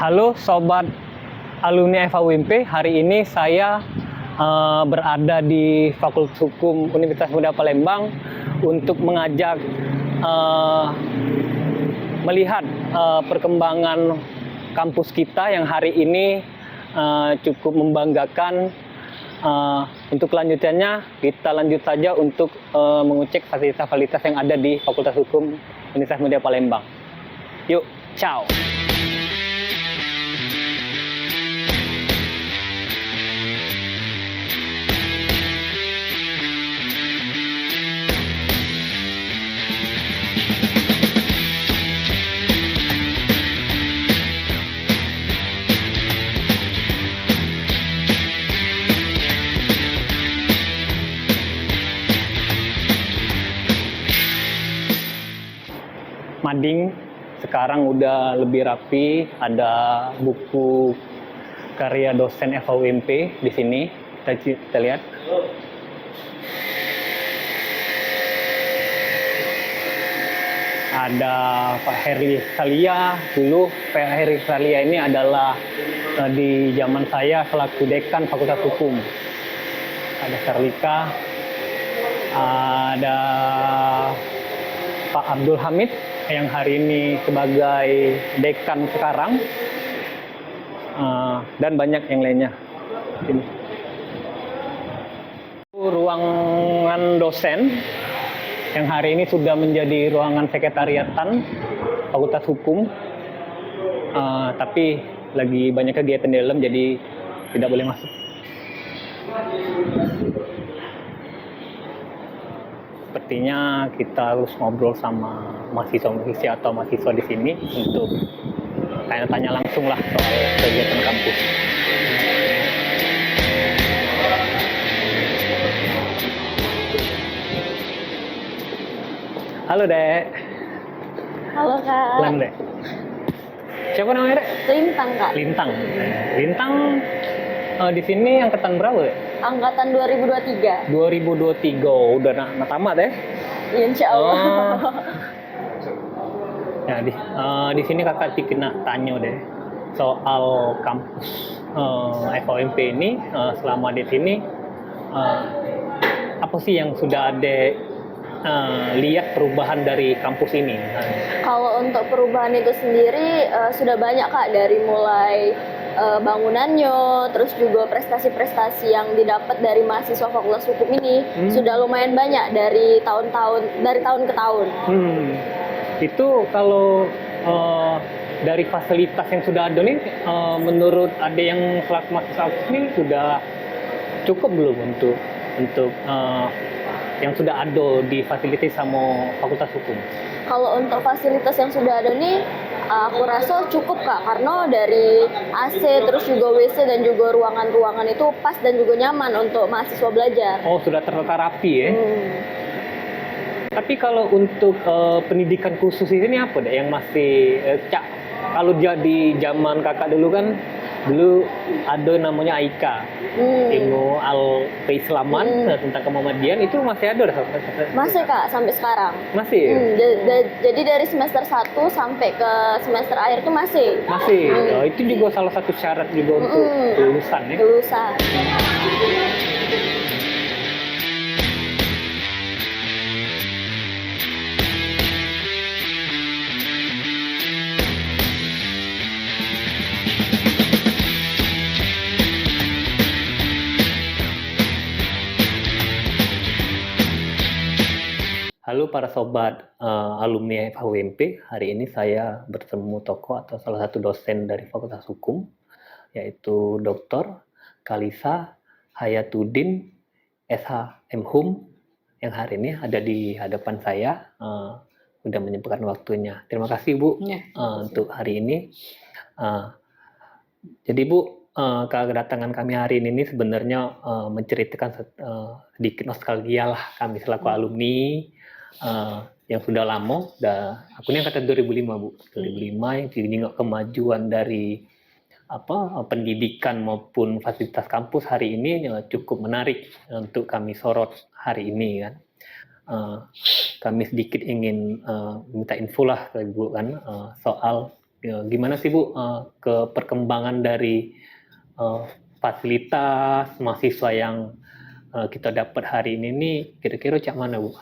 Halo Sobat Alumni FHUMP, hari ini saya berada di Fakultas Hukum Universitas Muda Palembang untuk mengajak melihat perkembangan kampus kita yang hari ini cukup membanggakan. Untuk kelanjutannya, kita lanjut saja untuk mengecek fasilitas-fasilitas yang ada di Fakultas Hukum Universitas Muda Palembang. Yuk, ciao! Mading sekarang udah lebih rapi, ada buku karya dosen FHUMP di sini. Kita lihat. Ada Pak Heri Salia. Dulu Pak Heri Salia ini adalah di zaman saya selaku dekan Fakultas Hukum. Ada Serlika, ada Pak Abdul Hamid yang hari ini sebagai dekan sekarang, dan banyak yang lainnya. Ini ruangan dosen yang hari ini sudah menjadi ruangan sekretariatan Fakultas Hukum, tapi lagi banyak kegiatan di dalam, jadi tidak boleh masuk. Sepertinya kita harus ngobrol sama mahasiswa atau mahasiswa di sini untuk tanya-tanya langsung lah soal kegiatan kampus. Halo Dek. Halo Kak. Salam Dek. Siapa namanya Dek? Lintang Kak. Lintang. Lintang di sini angkatan berapa Dek? Angkatan 2023. 2023, udah nak tamat ya? Insya Allah. Ya, di sini kakak kena tanya deh soal kampus FHUMP ini. Selama di sini apa sih yang sudah ada lihat perubahan dari kampus ini? Kalau untuk perubahan itu sendiri sudah banyak Kak, dari mulai bangunannya, terus juga prestasi-prestasi yang didapat dari mahasiswa Fakultas Hukum ini sudah lumayan banyak dari tahun ke tahun. Itu kalau dari fasilitas yang sudah ada nih, menurut ada yang kelas mahasiswa ini sudah cukup belum untuk yang sudah ada di fasilitas sama Fakultas Hukum? Kalau untuk fasilitas yang sudah ada nih, aku rasa cukup Kak, karena dari AC, terus juga WC dan juga ruangan-ruangan itu pas dan juga nyaman untuk mahasiswa belajar. Oh, sudah tertata rapi ya? Tapi kalau untuk pendidikan khusus ini apa deh yang masih kalau di zaman kakak dulu kan, dulu ada namanya AIKA, ilmu keislaman tentang kemuhamadian, itu masih ada? Masih Kak, sampai sekarang. Masih? Jadi dari semester 1 sampai ke semester akhir itu masih. Masih? Oh, itu juga salah satu syarat juga untuk lulusan ya? Lulusan. Halo para sobat alumni FHUMP, hari ini saya bertemu tokoh atau salah satu dosen dari Fakultas Hukum, yaitu Dr. Kalisa Hayatuddin, SH.M.Hum, yang hari ini ada di hadapan saya, sudah menyempatkan waktunya. Terima kasih Bu untuk hari ini. Jadi Bu, kedatangan kami hari ini sebenarnya menceritakan sedikit nostalgia lah kami selaku alumni yang sudah lama. Aku ini angkatan 2005 Bu, 2005 yang tinggal kemajuan dari pendidikan maupun fasilitas kampus hari ini cukup menarik untuk kami sorot hari ini kan. Kami sedikit ingin minta info lah ke Ibu kan soal Gimana sih Bu ke perkembangan dari fasilitas mahasiswa yang kita dapat hari ini nih, kira-kira cak mana Bu?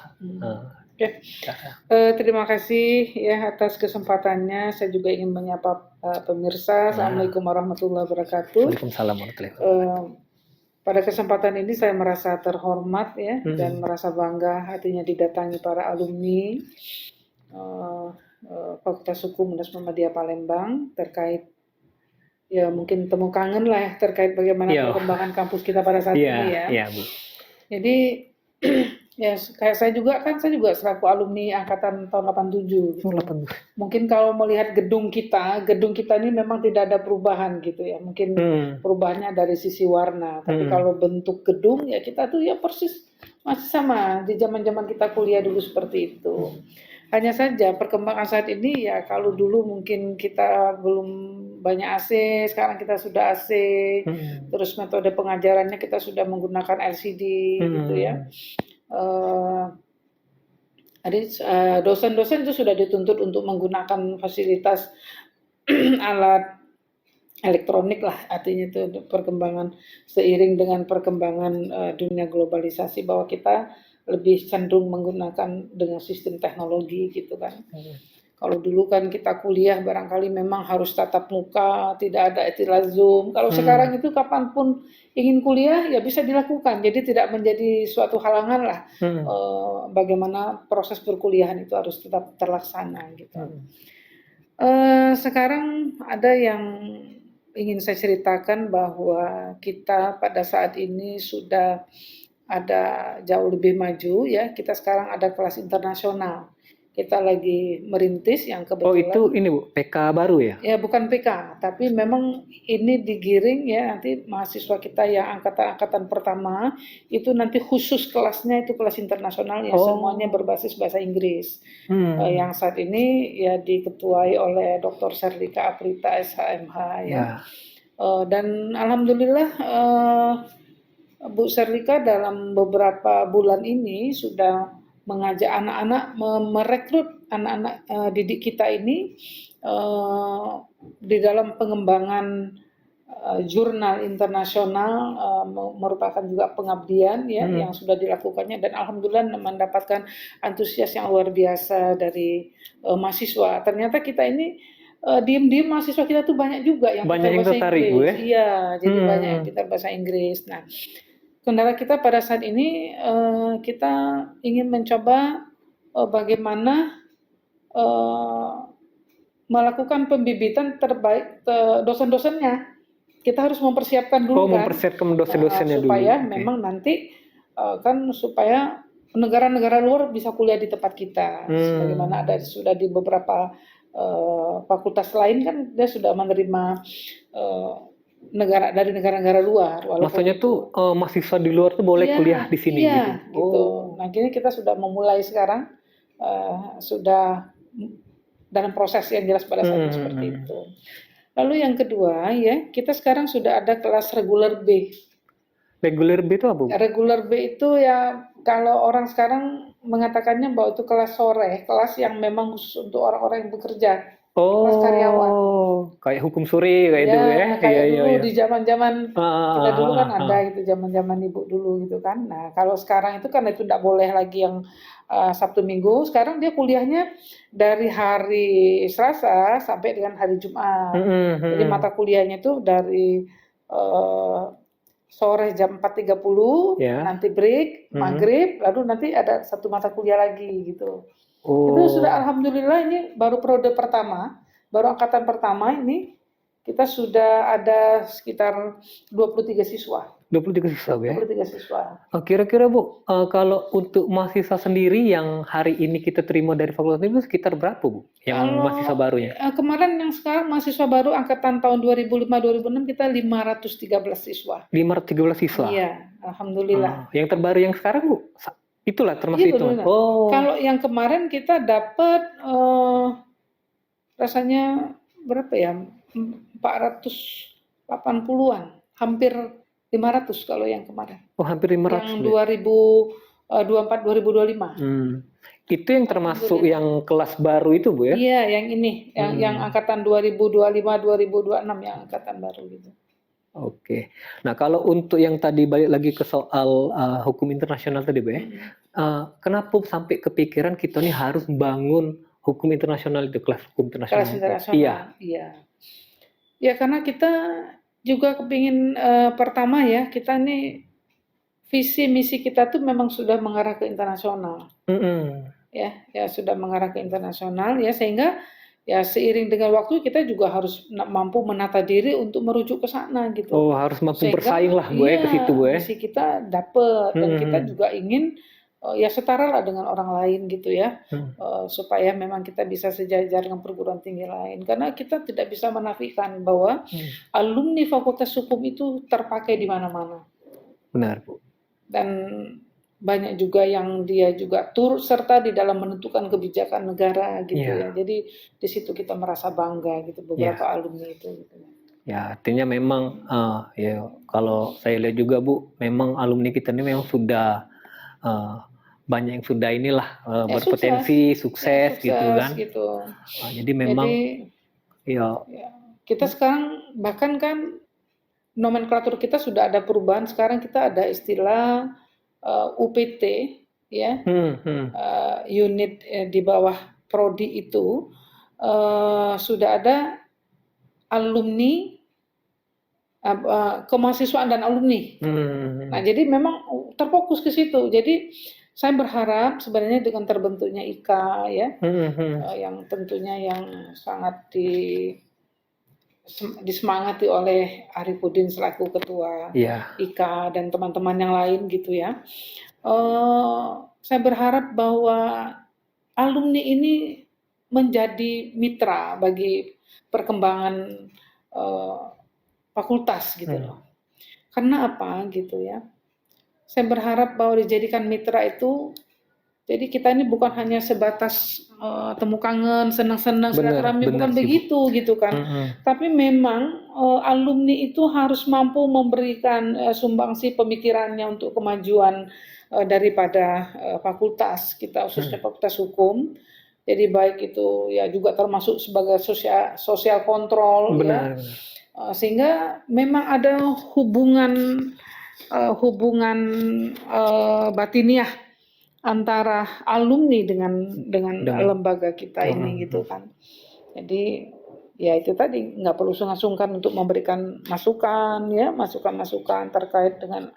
Oke. Terima kasih ya atas kesempatannya. Saya juga ingin menyapa pemirsa. Assalamualaikum warahmatullahi wabarakatuh. Waalaikumsalam warahmatullahi wabarakatuh. Pada kesempatan ini saya merasa terhormat ya dan merasa bangga hatinya didatangi para alumni Fakultas Hukum Universitas Muhammadiyah Palembang terkait ya mungkin temu kangen lah ya terkait bagaimana perkembangan kampus kita pada saat ini ya. Iya, Bu. Jadi ya kayak saya juga selaku alumni angkatan tahun 87 gitu. Mungkin kalau melihat gedung kita ini memang tidak ada perubahan gitu ya. Mungkin perubahannya dari sisi warna, tapi kalau bentuk gedung ya kita tuh ya persis masih sama di zaman-zaman kita kuliah dulu seperti itu. Hanya saja perkembangan saat ini ya kalau dulu mungkin kita belum banyak AC, sekarang kita sudah AC. Terus metode pengajarannya kita sudah menggunakan LCD gitu ya. Dosen-dosen itu sudah dituntut untuk menggunakan fasilitas alat elektronik lah, artinya itu perkembangan seiring dengan perkembangan dunia globalisasi bahwa kita lebih cenderung menggunakan dengan sistem teknologi gitu kan. Kalau dulu kan kita kuliah barangkali memang harus tatap muka, tidak ada istilah Zoom. Kalau sekarang itu kapanpun ingin kuliah ya bisa dilakukan. Jadi tidak menjadi suatu halangan lah bagaimana proses perkuliahan itu harus tetap terlaksana gitu. Sekarang ada yang ingin saya ceritakan bahwa kita pada saat ini sudah ada jauh lebih maju ya. Kita sekarang ada kelas internasional. Kita lagi merintis yang kebetulan. Oh itu ini Bu, PK baru ya? Ya bukan PK, tapi memang ini digiring ya nanti mahasiswa kita yang angkatan pertama itu nanti khusus kelasnya itu kelas internasional ya semuanya berbasis bahasa Inggris. Yang saat ini ya diketuai oleh Dr. Serlika Aprita SHMH ya. Dan alhamdulillah Bu Serlika dalam beberapa bulan ini sudah mengajak anak-anak, merekrut anak-anak didik kita ini di dalam pengembangan jurnal internasional merupakan juga pengabdian ya yang sudah dilakukannya dan alhamdulillah mendapatkan antusias yang luar biasa dari mahasiswa. Ternyata kita ini diem-diem mahasiswa kita tuh banyak juga yang pintar bahasa Inggris. Bu, ya? Iya, jadi banyak yang pintar bahasa Inggris. Nah, kendala kita pada saat ini kita ingin mencoba bagaimana melakukan pembibitan terbaik dosen-dosennya. Kita harus mempersiapkan dulu mempersiapkan dosen-dosennya supaya memang nanti supaya negara-negara luar bisa kuliah di tempat kita. Sebagaimana ada sudah di beberapa fakultas lain kan dia sudah menerima dari negara-negara luar. Maksudnya tuh mahasiswa di luar tuh boleh kuliah di sini gitu. Nah, kini kita sudah memulai sekarang sudah dalam proses yang jelas pada saat ini seperti itu. Lalu yang kedua ya, kita sekarang sudah ada kelas reguler B. Reguler B itu apa, Bu? Reguler B itu ya kalau orang sekarang mengatakannya bahwa itu kelas sore, kelas yang memang khusus untuk orang-orang yang bekerja. Kelas karyawan. Kayak hukum suri kayak itu ya. Kayak dulu di zaman-zaman kita dulu kan ada gitu zaman-zaman ibu dulu gitu kan. Nah, kalau sekarang itu kan itu tidak boleh lagi yang Sabtu Minggu. Sekarang dia kuliahnya dari hari Selasa sampai dengan hari Jumat. Jadi mata kuliahnya itu dari sore jam 4.30, nanti break, maghrib, lalu nanti ada satu mata kuliah lagi gitu. Itu sudah alhamdulillah ini baru periode pertama, baru angkatan pertama ini kita sudah ada sekitar 23 siswa. 23 siswa ya? 23 siswa. Kira-kira Bu, kalau untuk mahasiswa sendiri yang hari ini kita terima dari fakultas itu sekitar berapa Bu? Yang mahasiswa barunya? Kemarin yang sekarang mahasiswa baru angkatan tahun 2005-2006 kita 513 siswa. 513 siswa? Iya, alhamdulillah. Yang terbaru yang sekarang Bu? Itulah termasuk itu. Kalau yang kemarin kita dapat rasanya berapa ya? 480-an, hampir 500 kalau yang kemarin. Hampir 500. Yang 2024-2025. Itu yang termasuk yang kelas baru itu, Bu, ya? Iya, yang ini, yang angkatan 2025, 2026 yang angkatan baru gitu. Oke. Nah, kalau untuk yang tadi balik lagi ke soal hukum internasional tadi, Bu, ya. Kenapa sampai kepikiran kita nih harus bangun hukum internasional itu, kelas hukum internasional Kelas itu? internasional, iya. Ya karena kita juga kepingin pertama ya, kita nih visi misi kita tuh memang sudah mengarah ke internasional. Ya sudah mengarah ke internasional ya, sehingga ya seiring dengan waktu kita juga harus mampu menata diri untuk merujuk ke sana gitu. Oh, harus mampu Sehingga, bersaing lah, Bu, ya, ke situ, Bu, ya. misi kita dapet dan kita juga ingin ya setara lah dengan orang lain gitu ya, supaya memang kita bisa sejajar dengan perguruan tinggi lain. Karena kita tidak bisa menafikan bahwa alumni Fakultas Hukum itu terpakai di mana-mana. Benar, Bu. Dan banyak juga yang dia juga turut serta di dalam menentukan kebijakan negara gitu ya. Jadi di situ kita merasa bangga gitu, beberapa alumni itu gitu. Ya, artinya memang ya kalau saya lihat juga, Bu, memang alumni kita ini memang sudah banyak yang sudah inilah berpotensi sukses gitu kan. Jadi memang ya kita sekarang bahkan kan nomenklatur kita sudah ada perubahan. Sekarang kita ada istilah UPT ya, unit di bawah prodi itu sudah ada alumni, kemahasiswaan dan alumni. Nah, jadi memang terfokus ke situ. Jadi saya berharap sebenarnya dengan terbentuknya IKA ya, yang tentunya yang sangat disemangati oleh Arifudin selaku ketua IKA dan teman-teman yang lain gitu ya. Saya berharap bahwa alumni ini menjadi mitra bagi perkembangan fakultas gitu loh. Karena apa gitu ya? Saya berharap bahwa dijadikan mitra itu, jadi kita ini bukan hanya sebatas temu kangen, senang-senang, silaturahmi, bukan begitu gitu kan. Tapi memang alumni itu harus mampu memberikan sumbangsi pemikirannya untuk kemajuan daripada fakultas kita, khususnya Fakultas Hukum. Jadi baik itu ya juga termasuk sebagai sosial kontrol ya. Sehingga memang ada hubungan batiniah antara alumni dengan lembaga kita ini gitu kan. Jadi ya itu tadi nggak perlu sungkan-sungkan untuk memberikan masukan ya, masukan-masukan terkait dengan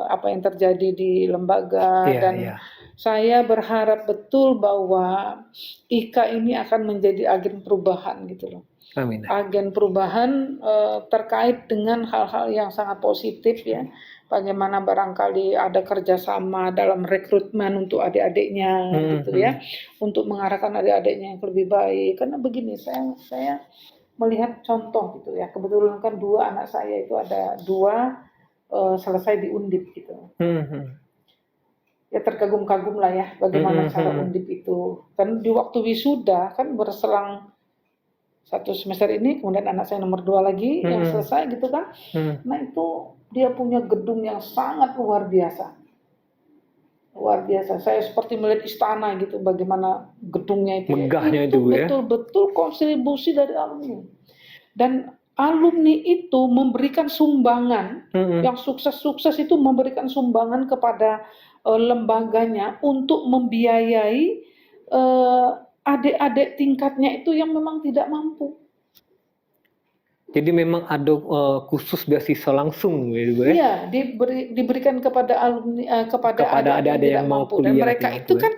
apa yang terjadi di lembaga dan saya berharap betul bahwa IKA ini akan menjadi agen perubahan gitu loh. Amin. Agen perubahan terkait dengan hal-hal yang sangat positif ya. Bagaimana barangkali ada kerjasama dalam rekrutmen untuk adik-adiknya gitu ya, untuk mengarahkan adik-adiknya yang lebih baik. Karena begini, saya melihat contoh gitu ya. Kebetulan kan dua anak saya itu ada dua selesai di Undip gitu. Ya terkagum-kagum lah ya bagaimana cara Undip itu. Kan di waktu wisuda kan berselang satu semester ini, kemudian anak saya nomor 2 lagi yang selesai gitu kan. Nah itu dia punya gedung yang sangat luar biasa. Luar biasa. Saya seperti melihat istana gitu, bagaimana gedungnya itu. Megahnya itu ya. Betul-betul kontribusi dari alumni. Dan alumni itu memberikan sumbangan, yang sukses-sukses itu memberikan sumbangan kepada lembaganya untuk membiayai adik-adik tingkatnya itu yang memang tidak mampu. Jadi memang ada khusus beasiswa langsung gitu ya? Iya, diberikan kepada alumni, kepada adik-adik yang tidak mampu. Dan mereka itu kan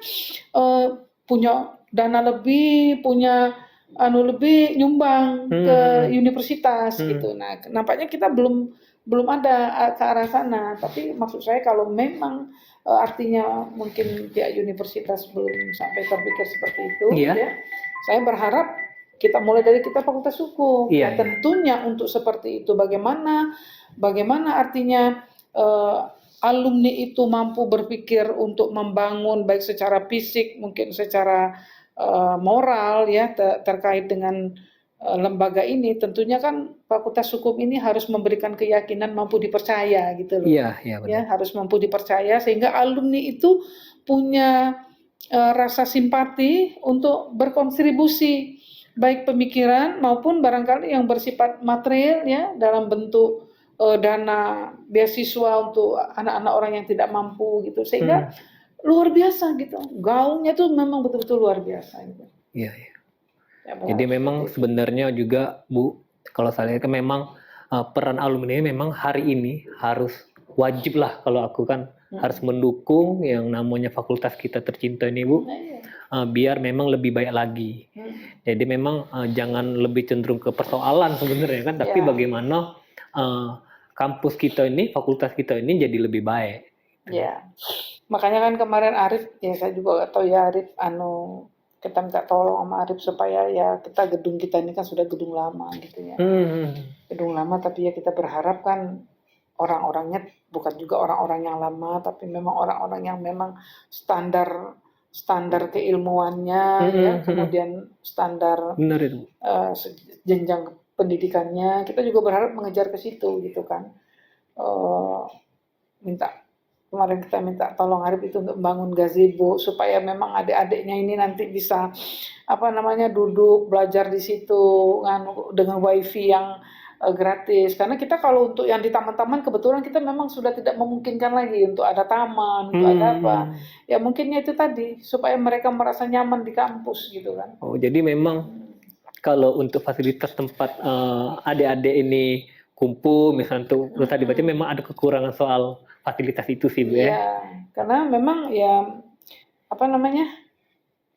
punya dana lebih, punya lebih nyumbang ke universitas gitu. Nah, nampaknya kita belum ada ke arah sana. Tapi maksud saya kalau memang artinya mungkin pihak universitas belum sampai terpikir seperti itu, ya, saya berharap kita mulai dari kita Fakultas Hukum. Tentunya untuk seperti itu bagaimana artinya alumni itu mampu berpikir untuk membangun baik secara fisik, mungkin secara moral ya terkait dengan lembaga ini. Tentunya kan Fakultas Hukum ini harus memberikan keyakinan mampu dipercaya gitu loh. Iya, benar. Ya, harus mampu dipercaya sehingga alumni itu punya rasa simpati untuk berkontribusi baik pemikiran maupun barangkali yang bersifat material ya dalam bentuk dana beasiswa untuk anak-anak orang yang tidak mampu gitu, sehingga luar biasa gitu, gaungnya tuh memang betul-betul luar biasa gitu. Iya, iya. Ya, Jadi memang sebenarnya juga Bu, kalau saya lihat kan memang peran alumni memang hari ini harus wajib lah, kalau aku kan harus mendukung yang namanya fakultas kita tercinta ini Bu, biar memang lebih baik lagi. Jadi memang jangan lebih cenderung ke persoalan sebenarnya kan, tapi bagaimana kampus kita ini, fakultas kita ini jadi lebih baik. Ya, makanya kan kemarin Arif, ya saya juga nggak tahu ya Arif, kita minta tolong sama Arif supaya ya gedung kita ini kan sudah gedung lama gitu ya. Gedung lama, tapi ya kita berharap kan orang-orangnya bukan juga orang-orang yang lama, tapi memang orang-orang yang memang standar keilmuannya, ya, kemudian standar Benar itu. jenjang pendidikannya, kita juga berharap mengejar ke situ gitu kan. Kemarin kita minta tolong Arif itu untuk membangun gazebo supaya memang adik-adiknya ini nanti bisa duduk belajar di situ dengan wifi yang gratis, karena kita kalau untuk yang di taman-taman kebetulan kita memang sudah tidak memungkinkan lagi untuk ada taman, untuk ada apa, ya mungkinnya itu tadi supaya mereka merasa nyaman di kampus gitu kan. Oh, jadi memang kalau untuk fasilitas tempat adik-adik ini kumpul, misalnya tuh tadi baca memang ada kekurangan soal fasilitas itu sih Bu ya. Iya, karena memang ya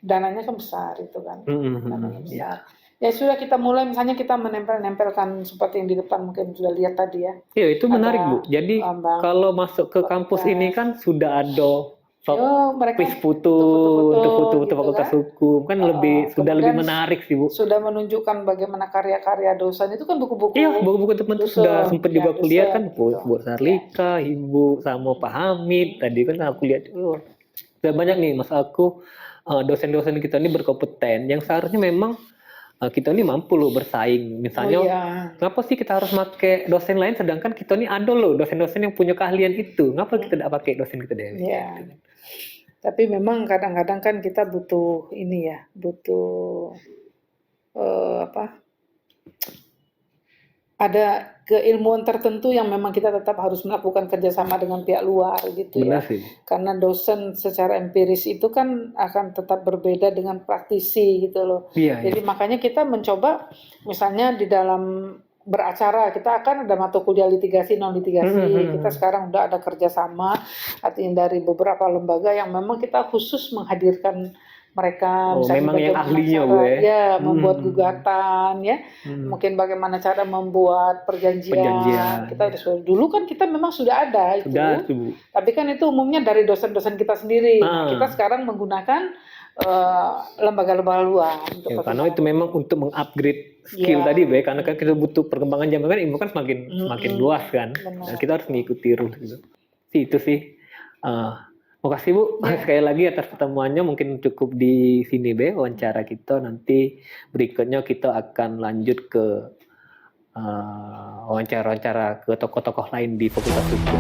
dananya kan besar itu kan, dananya besar. Ya sudah kita mulai, misalnya kita menempel-nempelkan seperti yang di depan mungkin sudah lihat tadi ya. Iya, itu menarik Bu. Jadi kalau masuk ke kampus ini kan sudah ada quiz foto untuk foto-foto fakultas hukum, kan sudah lebih menarik sih Bu. Sudah menunjukkan bagaimana karya-karya dosen itu kan buku-buku. Iya, buku-buku teman itu sudah sempat juga aku lihat kan, Bu Sarlika, Ibu sama Pak Hamid tadi kan aku lihat. Sudah banyak nih mas aku dosen-dosen kita ini berkompeten yang seharusnya memang kita ini mampu loh bersaing. Misalnya, kenapa sih kita harus pakai dosen lain sedangkan kita ini ada loh dosen-dosen yang punya keahlian itu. Kenapa kita tidak pakai dosen kita deh? Iya. Tapi memang kadang-kadang kan kita butuh ini ya, butuh ada keilmuan tertentu yang memang kita tetap harus melakukan kerjasama dengan pihak luar gitu ya. Karena dosen secara empiris itu kan akan tetap berbeda dengan praktisi gitu loh. Jadi makanya kita mencoba misalnya di dalam beracara kita akan ada mata kuliah litigasi non litigasi. Kita sekarang udah ada kerjasama artinya dari beberapa lembaga yang memang kita khusus menghadirkan mereka, memang yang ahlinya Bu ya, membuat gugatan ya, mungkin bagaimana cara membuat perjanjian. Kita dulu kan kita memang sudah ada itu, tapi kan itu umumnya dari dosen-dosen kita sendiri. Kita sekarang menggunakan lembaga-lembaga luar. Karena itu memang untuk mengupgrade skill tadi Bu, karena kan kita butuh perkembangan zaman kan, ilmu kan semakin luas kan, dan kita harus mengikuti rules gitu. Itu sih. Makasih Bu, sekali lagi atas pertemuannya. Mungkin cukup di sini Be wawancara kita. Nanti berikutnya kita akan lanjut ke wawancara-wawancara ke tokoh-tokoh lain di Fakultas Hukum.